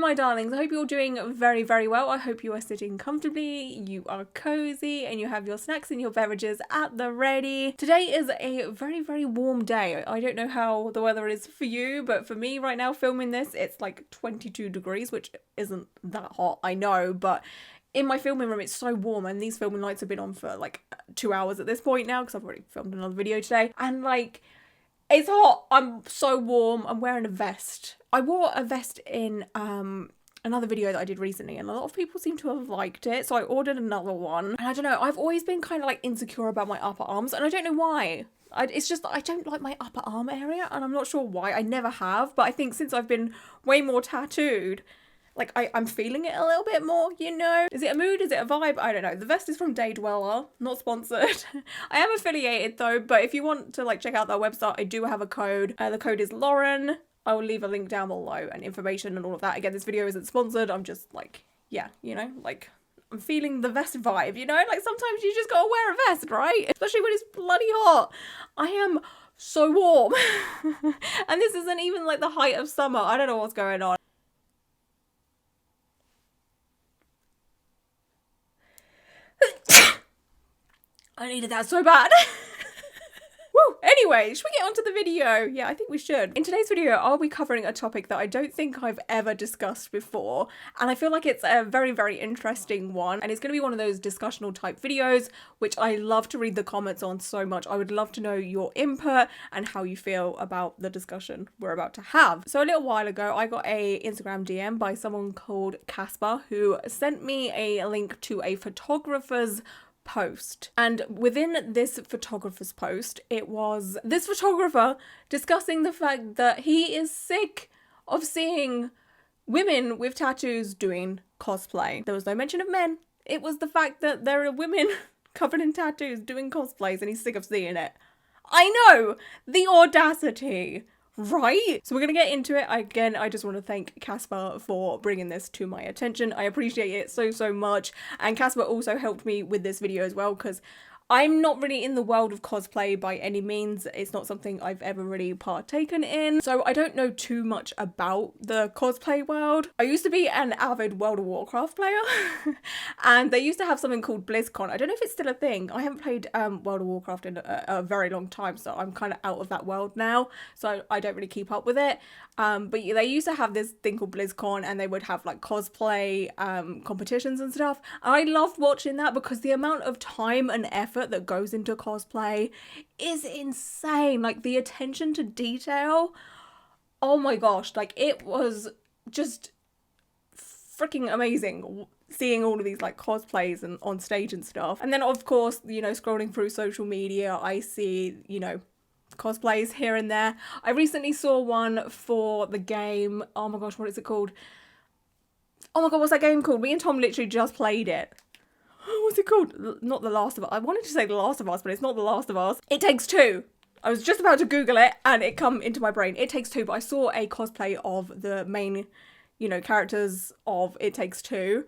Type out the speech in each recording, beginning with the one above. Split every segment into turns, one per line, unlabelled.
my darlings, I hope you're doing very, very well. I hope you are sitting comfortably, you are cozy, and you have your snacks and your beverages at the ready. Today is a very, very warm day. I don't know how the weather is for you, but for me right now filming this, it's like 22 degrees, which isn't that hot, I know, but in my filming room it's so warm, and these filming lights have been on for like 2 hours at this point now because I've already filmed another video today, and like it's hot. I'm so warm. I'm wearing a vest. I wore a vest in another video that I did recently, and a lot of people seem to have liked it, so I ordered another one. And I don't know, I've always been kind of like insecure about my upper arms, and I don't know why. It's just I don't like my upper arm area, and I'm not sure why. I never have, but I think since I've been way more tattooed, like I'm feeling it a little bit more, you know? Is it a mood? Is it a vibe? I don't know. The vest is from DAYDWELLER, not sponsored. I am affiliated though, but if you want to like check out their website, I do have a code. The code is Lauren. I will leave a link down below and information and all of that. Again, this video isn't sponsored. I'm just like, yeah, you know, like I'm feeling the vest vibe, you know? Like sometimes you just gotta wear a vest, right? Especially when it's bloody hot. I am so warm. And this isn't even like the height of summer. I don't know what's going on. I needed that so bad. Woo! Anyway, should we get onto the video? Yeah, I think we should. In today's video, I'll be covering a topic that I don't think I've ever discussed before, and I feel like it's a very, very interesting one, and it's going to be one of those discussional type videos, which I love to read the comments on so much. I would love to know your input and how you feel about the discussion we're about to have. So a little while ago, I got a Instagram DM by someone called Casper, who sent me a link to a photographer's post, and within this photographer's post it was this photographer discussing the fact that he is sick of seeing women with tattoos doing cosplay. There was no mention of men. It was the fact that there are women covered in tattoos doing cosplays, and he's sick of seeing it. I know, the audacity, right? So we're gonna get into it. Again, I just want to thank Casper for bringing this to my attention. I appreciate it so much, and Casper also helped me with this video as well, because I'm not really in the world of cosplay by any means. It's not something I've ever really partaken in, so I don't know too much about the cosplay world. I used to be an avid World of Warcraft player and they used to have something called BlizzCon. I don't know if it's still a thing. I haven't played World of Warcraft in a very long time, so I'm kind of out of that world now, so I don't really keep up with it. But they used to have this thing called BlizzCon, and they would have like cosplay competitions and stuff. And I loved watching that because the amount of time and effort that goes into cosplay is insane. Like the attention to detail, oh my gosh, like it was just freaking amazing seeing all of these like cosplays and on stage and stuff. And then of course, you know, scrolling through social media, I see, you know, cosplays here and there. I recently saw one for the game, oh my gosh, what is it called? Oh my god, what's that game called? Me and Tom literally just played it. What's it called? Not The Last of Us. I wanted to say The Last of Us, but it's not The Last of Us. It Takes Two. I was just about to Google it and it come into my brain. It Takes Two, but I saw a cosplay of the main, you know, characters of It Takes Two.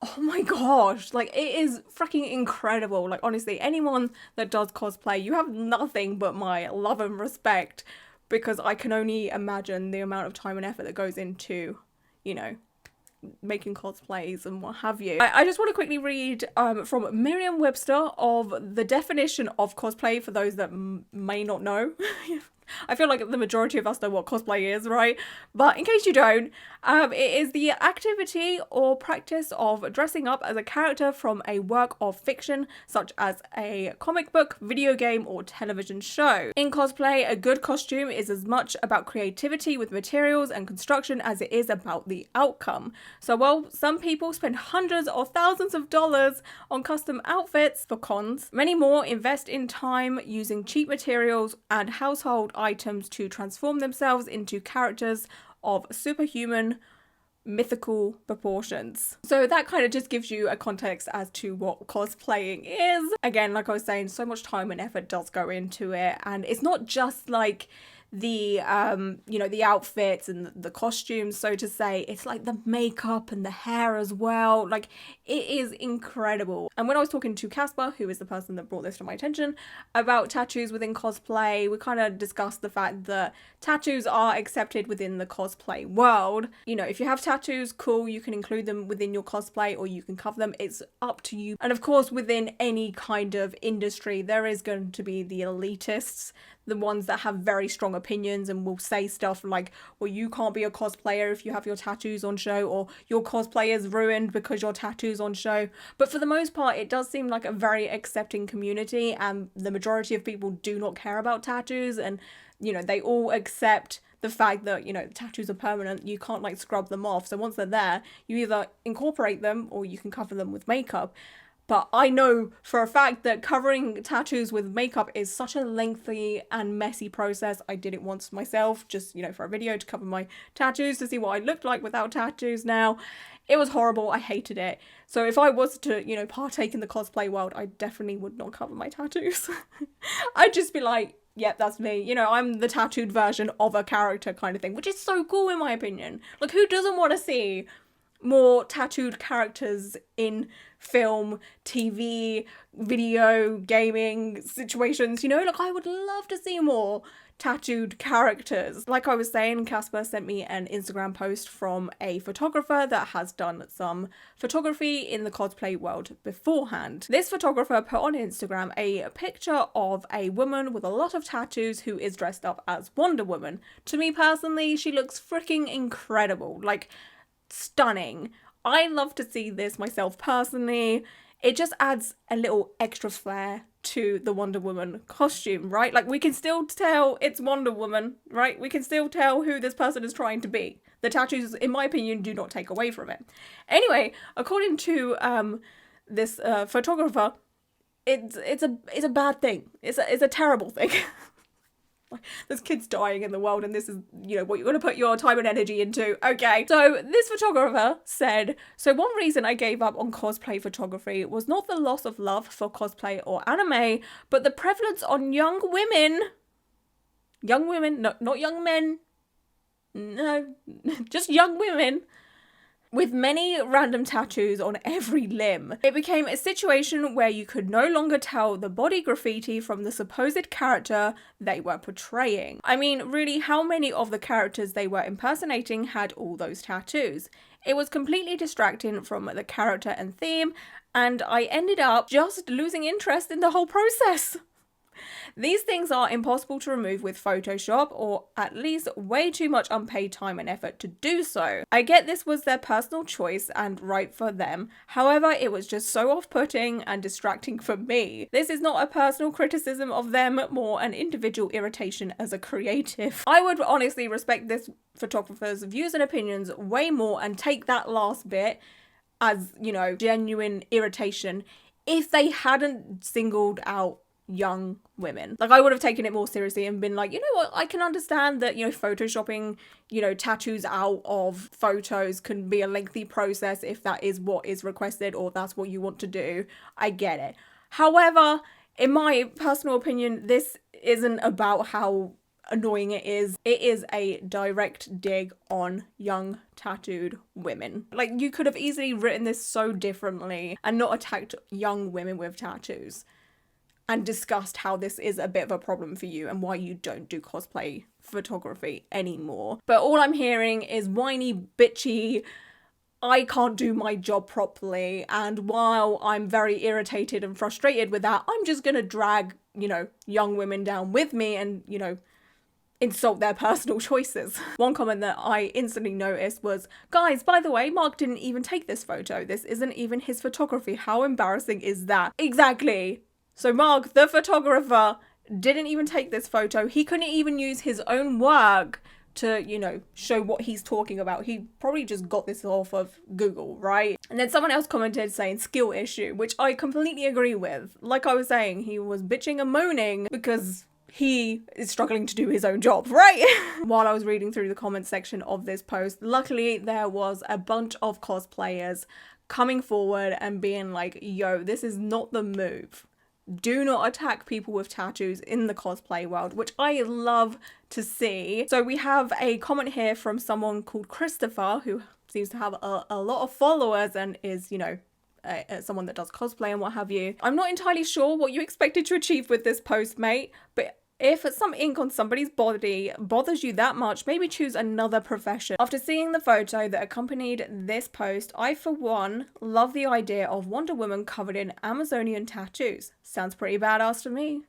Oh my gosh, like it is freaking incredible. Like honestly, anyone that does cosplay, you have nothing but my love and respect, because I can only imagine the amount of time and effort that goes into, you know, making cosplays and what have you. I just want to quickly read from Merriam-Webster of the definition of cosplay for those that may not know. I feel like the majority of us know what cosplay is, right? But in case you don't, it is the activity or practice of dressing up as a character from a work of fiction, such as a comic book, video game, or television show. In cosplay, a good costume is as much about creativity with materials and construction as it is about the outcome. So while some people spend hundreds or thousands of dollars on custom outfits for cons, many more invest in time using cheap materials and household items to transform themselves into characters of superhuman mythical proportions. So that kind of just gives you a context as to what cosplaying is. Again, like I was saying, so much time and effort does go into it, and it's not just like the you know, the outfits and the costumes, so to say. It's like the makeup and the hair as well. Like, it is incredible. And when I was talking to Casper, who is the person that brought this to my attention, about tattoos within cosplay, we kind of discussed the fact that tattoos are accepted within the cosplay world. You know, if you have tattoos, cool, you can include them within your cosplay or you can cover them. It's up to you. And of course, within any kind of industry, there is going to be the elitists, the ones that have very strong opinions and will say stuff like, well, you can't be a cosplayer if you have your tattoos on show, or your cosplay is ruined because your tattoos on show. But for the most part, it does seem like a very accepting community, and the majority of people do not care about tattoos, and, you know, they all accept the fact that, you know, tattoos are permanent. You can't like scrub them off. So once they're there, you either incorporate them or you can cover them with makeup. But I know for a fact that covering tattoos with makeup is such a lengthy and messy process. I did it once myself, just, you know, for a video to cover my tattoos to see what I looked like without tattoos now. It was horrible. I hated it. So if I was to, you know, partake in the cosplay world, I definitely would not cover my tattoos. I'd just be like, yep, that's me. You know, I'm the tattooed version of a character kind of thing, which is so cool in my opinion. Like, who doesn't want to see more tattooed characters in film, TV, video, gaming situations? You know, like, I would love to see more tattooed characters. Like I was saying, Casper sent me an Instagram post from a photographer that has done some photography in the cosplay world beforehand. This photographer put on Instagram a picture of a woman with a lot of tattoos who is dressed up as Wonder Woman. To me personally, she looks freaking incredible. Like, stunning. I love to see this myself personally. It just adds a little extra flair to the Wonder Woman costume, right? Like, we can still tell it's Wonder Woman, right? We can still tell who this person is trying to be. The tattoos, in my opinion, do not take away from it. Anyway, according to this photographer, it's a bad thing. It's a terrible thing. There's kids dying in the world, and this is, you know, what you're going to put your time and energy into. Okay. So this photographer said, so one reason I gave up on cosplay photography was not the loss of love for cosplay or anime, but the prevalence on young women, not young men, no, just young women, with many random tattoos on every limb. It became a situation where you could no longer tell the body graffiti from the supposed character they were portraying. I mean, really, how many of the characters they were impersonating had all those tattoos? It was completely distracting from the character and theme, and I ended up just losing interest in the whole process. These things are impossible to remove with Photoshop, or at least way too much unpaid time and effort to do so. I get this was their personal choice and right for them, however it was just so off-putting and distracting for me. This is not a personal criticism of them, more an individual irritation as a creative. I would honestly respect this photographer's views and opinions way more and take that last bit as, you know, genuine irritation if they hadn't singled out young women. Like, I would have taken it more seriously and been like, you know what, I can understand that, you know, photoshopping, you know, tattoos out of photos can be a lengthy process if that is what is requested or that's what you want to do. I get it. However, in my personal opinion, this isn't about how annoying it is. It is a direct dig on young tattooed women. Like, you could have easily written this so differently and not attacked young women with tattoos, and discussed how this is a bit of a problem for you and why you don't do cosplay photography anymore. But all I'm hearing is whiny, bitchy, I can't do my job properly, and while I'm very irritated and frustrated with that, I'm just gonna drag, you know, young women down with me and, you know, insult their personal choices. One comment that I instantly noticed was, guys, by the way, Mark didn't even take this photo. This isn't even his photography. How embarrassing is that? Exactly. So Mark, the photographer, didn't even take this photo. He couldn't even use his own work to, you know, show what he's talking about. He probably just got this off of Google, right? And then someone else commented saying skill issue, which I completely agree with. Like I was saying, he was bitching and moaning because he is struggling to do his own job, right? While I was reading through the comment section of this post, luckily there was a bunch of cosplayers coming forward and being like, yo, this is not the move. Do not attack people with tattoos in the cosplay world, which I love to see. So we have a comment here from someone called Christopher, who seems to have a lot of followers and is, you know, someone that does cosplay and what have you. I'm not entirely sure what you expected to achieve with this post, mate, but if some ink on somebody's body bothers you that much, maybe choose another profession. After seeing the photo that accompanied this post, I, for one, love the idea of Wonder Woman covered in Amazonian tattoos. Sounds pretty badass to me.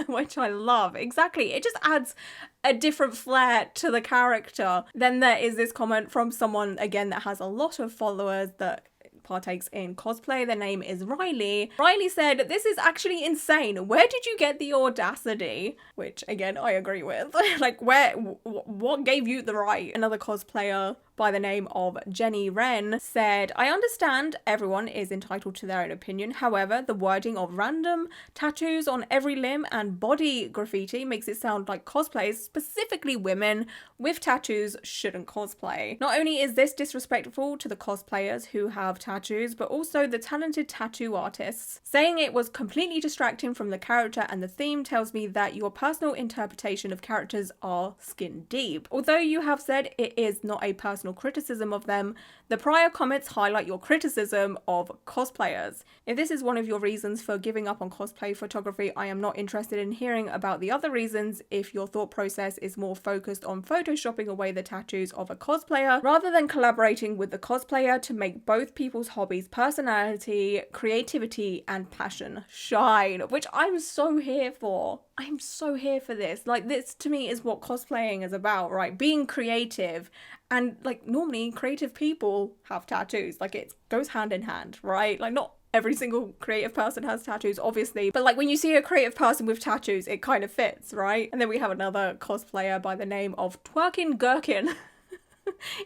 Which I love. Exactly. It just adds a different flair to the character. Then there is this comment from someone, again, that has a lot of followers that partakes in cosplay. Their name is Riley. Riley said, "This is actually insane. Where did you get the audacity?" Which, again, I agree with. Like, what gave you the right? Another cosplayer by the name of Jenny Wren said, "I understand everyone is entitled to their own opinion. However, the wording of random tattoos on every limb and body graffiti makes it sound like cosplayers, specifically women with tattoos, shouldn't cosplay. Not only is this disrespectful to the cosplayers who have tattoos, but also the talented tattoo artists. Saying it was completely distracting from the character and the theme tells me that your personal interpretation of characters are skin deep. Although you have said it is not a personal criticism of them, the prior comments highlight your criticism of cosplayers. If this is one of your reasons for giving up on cosplay photography, I am not interested in hearing about the other reasons if your thought process is more focused on photoshopping away the tattoos of a cosplayer rather than collaborating with the cosplayer to make both people's hobbies, personality, creativity, and passion shine," which I'm so here for. I'm so here for this. Like, this to me is what cosplaying is about, right? Being creative. And like, normally creative people have tattoos. Like, it goes hand in hand, right? Like, not every single creative person has tattoos, obviously, but like, when you see a creative person with tattoos, it kind of fits, right? And then we have another cosplayer by the name of Twerkin Gherkin.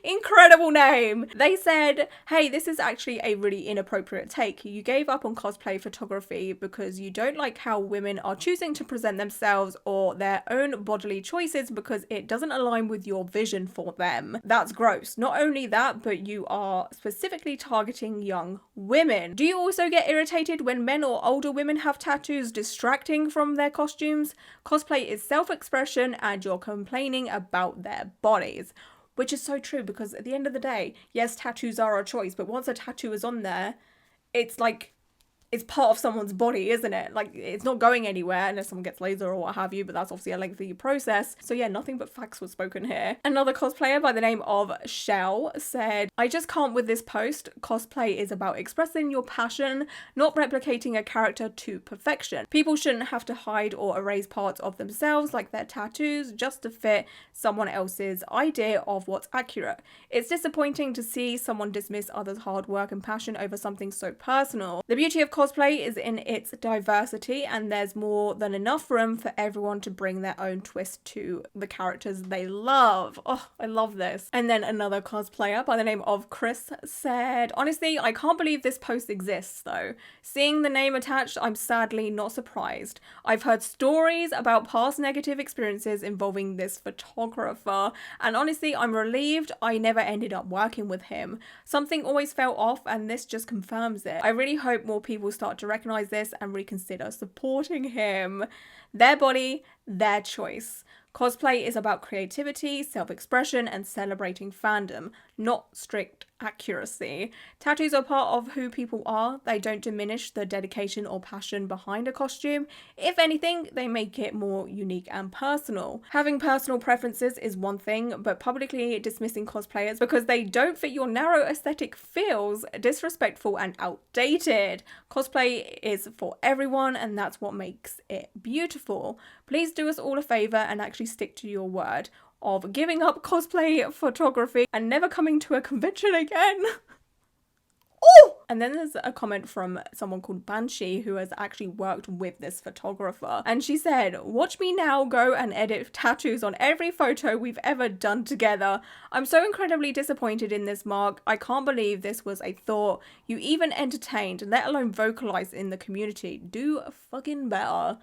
Incredible name. They said, "Hey, this is actually a really inappropriate take. You gave up on cosplay photography because you don't like how women are choosing to present themselves or their own bodily choices because it doesn't align with your vision for them. That's gross. Not only that, but you are specifically targeting young women. Do you also get irritated when men or older women have tattoos distracting from their costumes? Cosplay is self-expression and you're complaining about their bodies." Which is so true, because at the end of the day, yes, tattoos are a choice, but once a tattoo is on there, it's like, it's part of someone's body, isn't it? Like, it's not going anywhere unless someone gets laser or what have you, but that's obviously a lengthy process. So yeah, nothing but facts were spoken here. Another cosplayer by the name of Shell said, "I just can't with this post. Cosplay is about expressing your passion, not replicating a character to perfection. People shouldn't have to hide or erase parts of themselves like their tattoos just to fit someone else's idea of what's accurate. It's disappointing to see someone dismiss others' hard work and passion over something so personal. The beauty of cosplay is in its diversity, and there's more than enough room for everyone to bring their own twist to the characters they love." Oh, I love this. And then another cosplayer by the name of Chris said, "Honestly, I can't believe this post exists though. Seeing the name attached, I'm sadly not surprised. I've heard stories about past negative experiences involving this photographer, and honestly, I'm relieved I never ended up working with him. Something always felt off, and this just confirms it. I really hope more people start to recognize this and reconsider supporting him. Their body, their choice. Cosplay is about creativity, self-expression, and celebrating fandom, not strict accuracy. Tattoos are part of who people are. They don't diminish the dedication or passion behind a costume. If anything, they make it more unique and personal. Having personal preferences is one thing, but publicly dismissing cosplayers because they don't fit your narrow aesthetic feels disrespectful and outdated. Cosplay is for everyone, and that's what makes it beautiful. Please do us all a favor and actually stick to your word of giving up cosplay photography and never coming to a convention again." Oh! And then there's a comment from someone called Banshee who has actually worked with this photographer. And she said, "Watch me now go and edit tattoos on every photo we've ever done together. I'm so incredibly disappointed in this, Mark. I can't believe this was a thought you even entertained, let alone vocalized in the community. Do fucking better."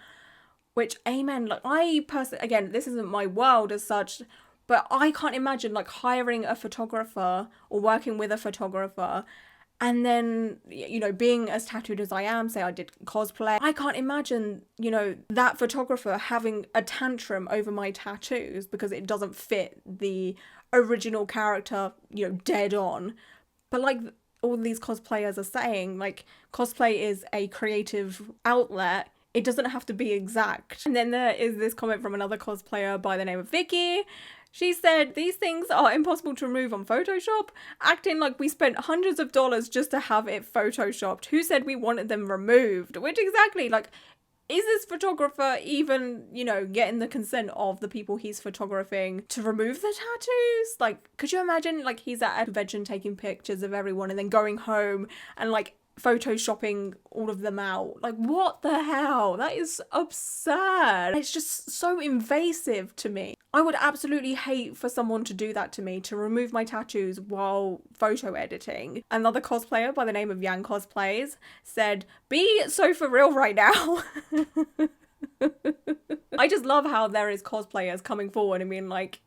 Which, amen. Like, I personally, again, this isn't my world as such, but I can't imagine like hiring a photographer or working with a photographer And then, you know, being as tattooed as I am, say I did cosplay, I can't imagine, you know, that photographer having a tantrum over my tattoos because it doesn't fit the original character, you know, dead on. But like all these cosplayers are saying, like, cosplay is a creative outlet. It doesn't have to be exact. And then there is this comment from another cosplayer by the name of Vicky. She said, these things are impossible to remove on Photoshop, acting like we spent hundreds of dollars just to have it photoshopped. Who said we wanted them removed? Which exactly, like, is this photographer even, you know, getting the consent of the people he's photographing to remove the tattoos? Like, could you imagine, like, he's at a convention taking pictures of everyone and then going home and, like, photoshopping all of them out? Like, what the hell? That is absurd. It's just so invasive to me. I would absolutely hate for someone to do that to me, to remove my tattoos while photo editing. Another cosplayer by the name of Yang Cosplays said, be so for real right now. I just love how there is cosplayers coming forward and being like,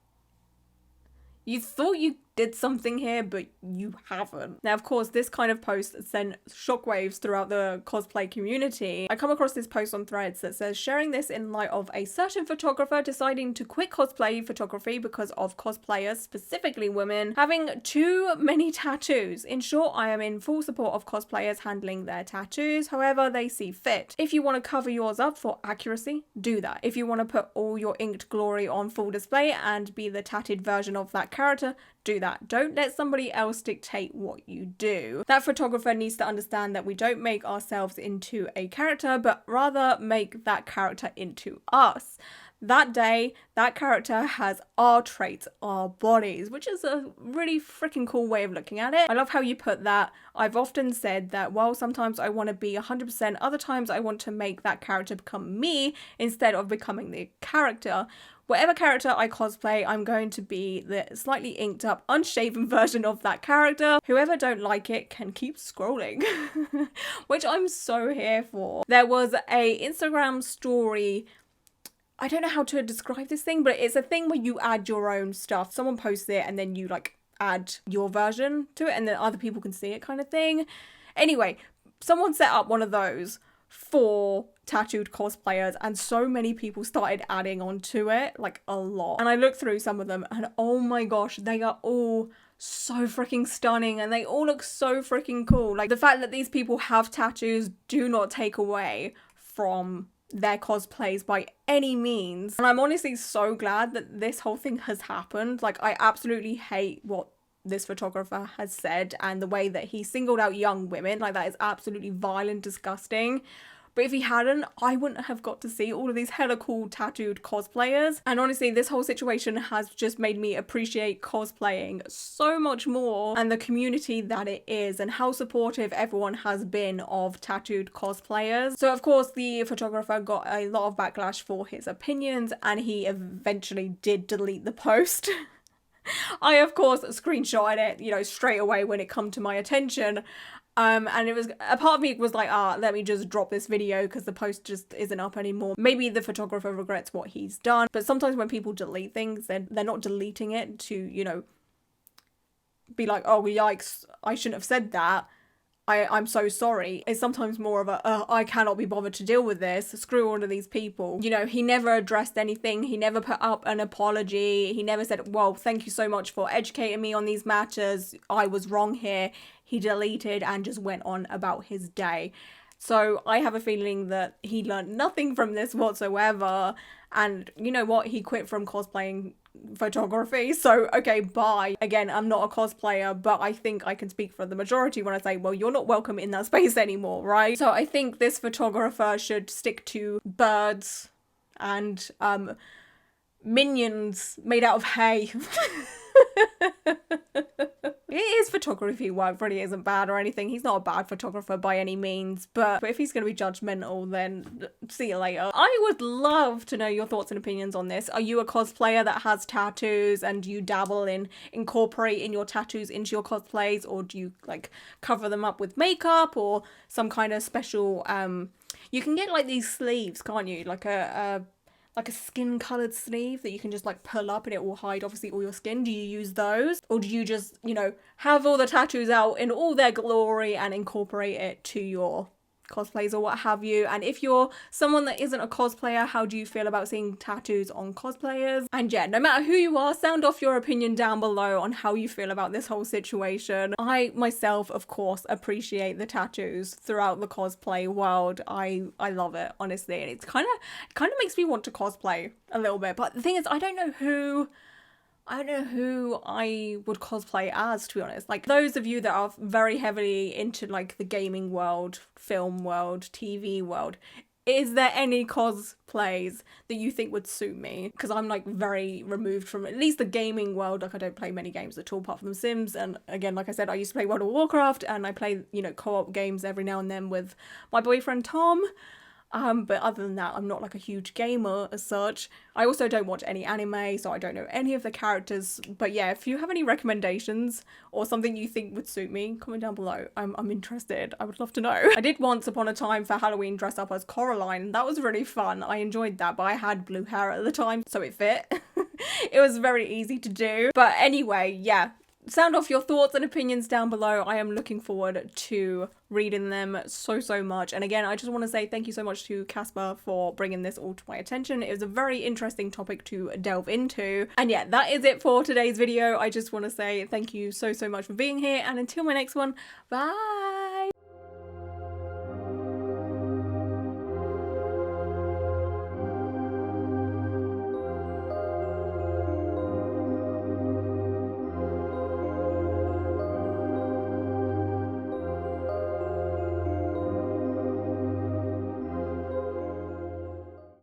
you thought you did something here, but you haven't. Now, of course, this kind of post sent shockwaves throughout the cosplay community. I come across this post on Threads that says, sharing this in light of a certain photographer deciding to quit cosplay photography because of cosplayers, specifically women, having too many tattoos. In short, I am in full support of cosplayers handling their tattoos however they see fit. If you want to cover yours up for accuracy, do that. If you want to put all your inked glory on full display and be the tatted version of that character, do that. Don't let somebody else dictate what you do. That photographer needs to understand that we don't make ourselves into a character, but rather make that character into us. That day, that character has our traits, our bodies, which is a really freaking cool way of looking at it. I love how you put that. I've often said that while sometimes I want to be 100%, other times I want to make that character become me instead of becoming the character. Whatever character I cosplay, I'm going to be the slightly inked up, unshaven version of that character. Whoever don't like it can keep scrolling, which I'm so here for. There was a Instagram story, I don't know how to describe this thing, but it's a thing where you add your own stuff. Someone posts it and then you like add your version to it and then other people can see it kind of thing. Anyway, someone set up one of those for tattooed cosplayers and so many people started adding on to it, like a lot. And I looked through some of them and oh my gosh, they are all so freaking stunning and they all look so freaking cool. Like the fact that these people have tattoos do not take away from their cosplays by any means. And I'm honestly so glad that this whole thing has happened. Like I absolutely hate what this photographer has said and the way that he singled out young women. Like that is absolutely vile and disgusting. But if he hadn't, I wouldn't have got to see all of these hella cool tattooed cosplayers. And honestly, this whole situation has just made me appreciate cosplaying so much more and the community that it is and how supportive everyone has been of tattooed cosplayers. So of course, the photographer got a lot of backlash for his opinions and he eventually did delete the post. I, of course, screenshotted it, you know, straight away when it come to my attention. And it was, a part of me was like, let me just drop this video because the post just isn't up anymore. Maybe the photographer regrets what he's done. But sometimes when people delete things, they're not deleting it to, you know, be like, oh, yikes, I shouldn't have said that. I'm so sorry. It's sometimes more of a, I cannot be bothered to deal with this. Screw all of these people. You know, he never addressed anything. He never put up an apology. He never said, well, thank you so much for educating me on these matters. I was wrong here. He deleted and just went on about his day. So I have a feeling that he learned nothing from this whatsoever. And you know what? He quit from cosplaying photography. So, okay, bye. Again, I'm not a cosplayer, but I think I can speak for the majority when I say, well, you're not welcome in that space anymore, right? So I think this photographer should stick to birds and minions made out of hay. His photography work really isn't bad or anything. He's not a bad photographer by any means, but if he's going to be judgmental, then see you later. I would love to know your thoughts and opinions on this. Are you a cosplayer that has tattoos and do you dabble in incorporating your tattoos into your cosplays, or do you like cover them up with makeup or some kind of special you can get like these sleeves, can't you? Like a like a skin colored sleeve that you can just like pull up and it will hide obviously all your skin? Do you use those? Or do you just, you know, have all the tattoos out in all their glory and incorporate it to your cosplays or what have you? And if you're someone that isn't a cosplayer, how do you feel about seeing tattoos on cosplayers? And yeah, no matter who you are, sound off your opinion down below on how you feel about this whole situation. I myself, of course, appreciate the tattoos throughout the cosplay world. I love it, honestly, and it kind of makes me want to cosplay a little bit. But the thing is, I don't know who I would cosplay as, to be honest. Like, those of you that are very heavily into like the gaming world, film world, TV world, is there any cosplays that you think would suit me? Because I'm like very removed from at least the gaming world. Like, I don't play many games at all apart from Sims. And again, like I said, I used to play World of Warcraft, and I play, you know, co-op games every now and then with my boyfriend Tom. But other than that, I'm not like a huge gamer as such. I also don't watch any anime, so I don't know any of the characters. But yeah, if you have any recommendations or something you think would suit me, comment down below. I'm interested. I would love to know. I did once upon a time for Halloween dress up as Coraline. That was really fun. I enjoyed that, but I had blue hair at the time, so it fit. It was very easy to do. But anyway, yeah. Sound off your thoughts and opinions down below. I am looking forward to reading them so much. And again, I just want to say thank you so much to Casper for bringing this all to my attention. It was a very interesting topic to delve into. And yeah, that is it for today's video. I just want to say thank you so much for being here, and until my next one, bye.